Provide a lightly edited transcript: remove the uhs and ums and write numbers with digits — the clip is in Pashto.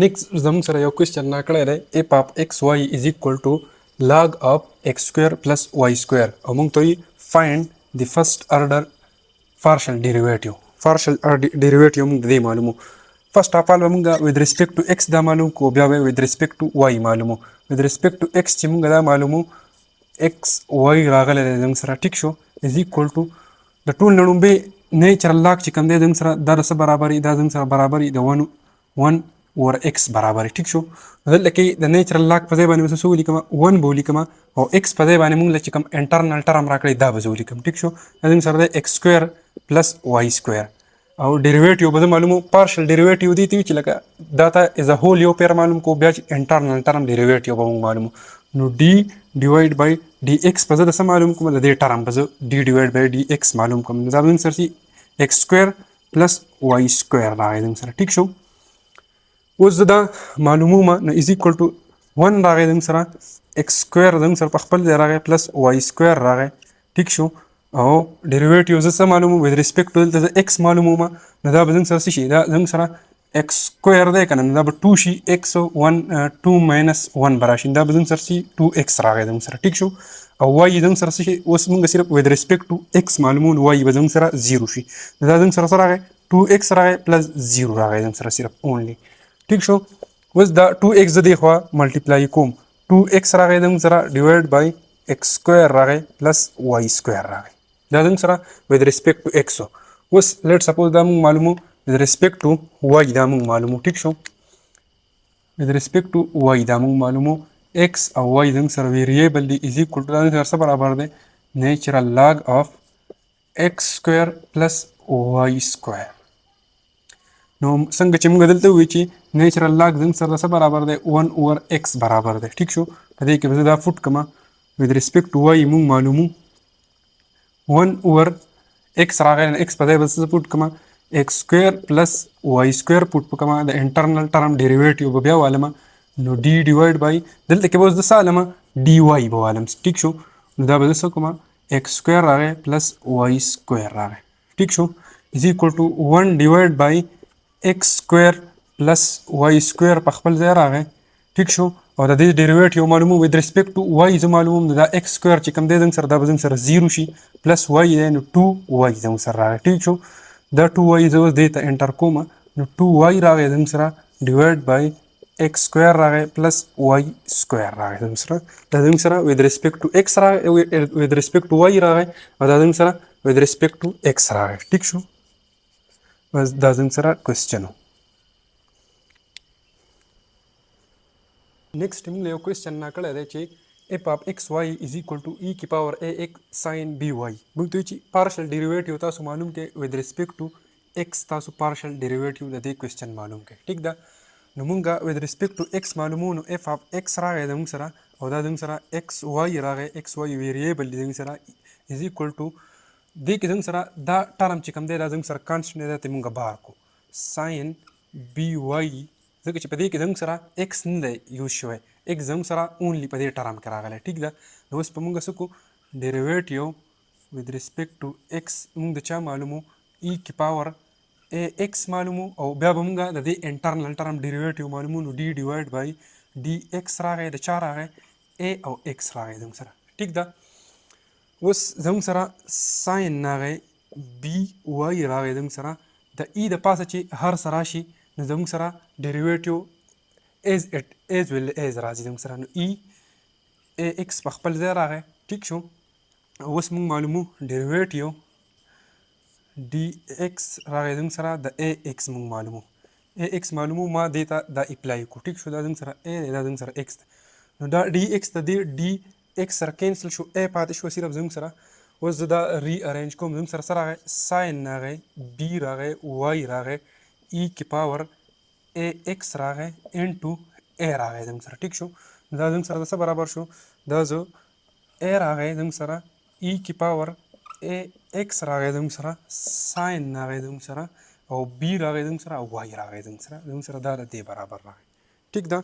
नेक्स्ट زموږ سره یو کوېسچن راکړی دی اف اف ایکس واي از اکول ټو log of x square plus y square او موږ ته وایي find the first order partial derivative موږ د دې معلومو فرست اف آل به موږ with respect to x دا معلوم کو بیا به with respect to y معلومو with respect to x چې موږ دا معلومو x y راغلی دی زموږ سره ټیک شو is equal to د ټول نه لومړی نیچرل لاګ چې کوم دی زموږ سره دا د څه برابري دا زموږ سره برابري د 1 اور x برابر ټیک شو دلته کې د نیچرل لاګ په ځای باندې څه ولیکم 1 به ولیکم او x په ځای باندې موږ چې کوم انټرنل ټرم راکړی دا به ولیکم ټیک شو دا زموږ سره د x سکویر پلس y سکویر او ډیریویټیو به معلومو پارشل ډیریویټیو دی چې لکه دا ته از ا هول یو پیر معلوم کو بیا چې انټرنل ټرم ډیریویټیو به معلومو نو d ډیوایډ بای dx په ځای د څه معلوم کوم د دې ټرم په ځای d ډیوایډ بای dx معلوم کوم دا زموږ سره x سکویر پلس y سکویر راغی زموږ سره ټیک شو اوس زه دا معلومومه نو از ایکول ټو 1 راغی زموږ سره x سکویر زموږ سره په خپل ځای راغی پلس y سکویر راغی ټیک شو او ډیریویټیو زه څه معلوموم with respect to دلته زه x معلومومه نو دا به زموږ سره څه شي دا زموږ سره x سکویر دی که نه دا به 2 شي x 2 ماینس 1 به راشي دا به زموږ سره شي 2x راغی زموږ سره ټیک شو او y زموږ سره څه شي اوس موږ صرف with respect to x معلومون y به زموږ سره 0 شي دا زموږ سره څه راغی 2x راغی پلس 0 راغی زموږ سره صرف اونلی ټیک شو اوس دا 2x د دې خوا ملټیپلای کوم 2x راغی زموږ سره ډیوایډ بای x سکویر راغی پلس y سکویر راغی دا زموږ سره with respect to x اوس لیټ سپوز دا موږ معلومو with respect to y دا موږ معلومو ټیک شو with respect to y دا موږ معلومو x او y زموږ سره ویریبل دی از ایکول ټو دا زموږ سره څه برابر دی نیچرل لاګ آف x سکویر پلس y سکویر نو څنګه چې موږ دلته وایو چې نیچرل لاګ زموږ سره څه برابر دی 1 اوور x برابر دی ټیک شو په دې کې به زه دا فوټ کړم with respect to y موږ معلومو 1 اوور x راغی x په ځای به څه فوټ کړم x سکویر پلس y سکویر فوټ کړم د انټرنل ټرم ډیریویټیو به بیا والم نو d ډیوایډ بای دلته کې به اوس د څه والم dy به والم ټیک شو نو دا به زه څه کوم x سکویر راغی پلس y سکویر راغی ټیک شو از ایکول ټو 1 ډیوایډ بای x سکویر پلس y سکویر په خپل ځای راغی ټیک شو او د دې ډیریویټیو معلومو with respect to y زه معلوموم دا x سکویر چې کوم دی زموږ سره دا به زموږ سره 0 شي پلس y دی نو 2y زموږ سره راغی ټیک شو دا 2y زه اوس دې ته انټر کوم نو 2y راغی زموږ سره ډیوایډ بای x سکویر راغی پلس y سکویر راغی زموږ سره دا زموږ سره with respect to x راغی with respect to y راغی او دا زموږ سره with respect to x راغی ټیک شو بس دا زموږ سره کوېسچن و نیکسټ موږ له یو کوېسچن راکړی دی چې اف اف ایکس واي از ایکول ټو ای کی پاور ا ایکس ساین بی واي موږ ته چې پارشل ډیریویټیو تاسو معلوم کړئ with respect to x تاسو پارشل ډیریویټیو د دې کوېسچن معلوم کړئ ټیک ده نو موږ with respect to x معلومو نو اف اف ایکس راغی زموږ سره او دا زموږ سره ایکس واي راغی ایکس واي ویریبل دی زموږ سره از ایکول ټو دې کې زموږ سره دا ټرم چې کوم دی دا زموږ سره کانسټنټ دی دا ته موږ بار کو ساین بی واي ځکه چې په دې کې زموږ سره ایکس نه دی یوز شوی ایکس زموږ سره اونلی په دې ټرم کې راغلی ټیک ده نو اوس په موږ څه کو ډیریویټیو with respect to x موږ د چا معلومو ای کی پاور ا ایکس معلومو او بیا به موږ د دې انټرنل ټرم ډیریویټیو معلومو نو ډي ډیوایډ بای ډي ایکس راغی د چا راغی ا او ایکس راغی زموږ سره ټیک ده اوس زموږ سره ساین راغی بی واي راغی زموږ سره د ای د پاسه چې هر څه راشي نو زموږ سره ډیریویټیو ایز ویل ایز راځي زموږ سره نو ای ا ایکس په خپل ځای راغی ټیک شو اوس موږ معلومو ډیریویټیو ډي ایکس راغی زموږ سره د ا ایکس موږ معلومو ا ایکس معلومو ما دې ته دا اپلای کو ټیک شو دا زموږ سره ا دی دا زموږ سره ایکس دی نو دا ډي ایکس ته دې ډي ایکس سره کینسل شو ا پاتې شو صرف زموږ سره اوس زه دا ری ارینج کوم زموږ سره څه راغی ساین راغی بی راغی واي راغی ای کی پاور ا ایکس راغی انټو ا راغی زموږ سره ټیک شو دا زموږ سره څه برابر شو دا زه ا راغی زموږ سره ای کی پاور ا ایکس راغی زموږ سره ساین راغی زموږ سره او بی راغی زموږ سره او واي راغی زموږ سره دا د دې برابر راغی ټیک ده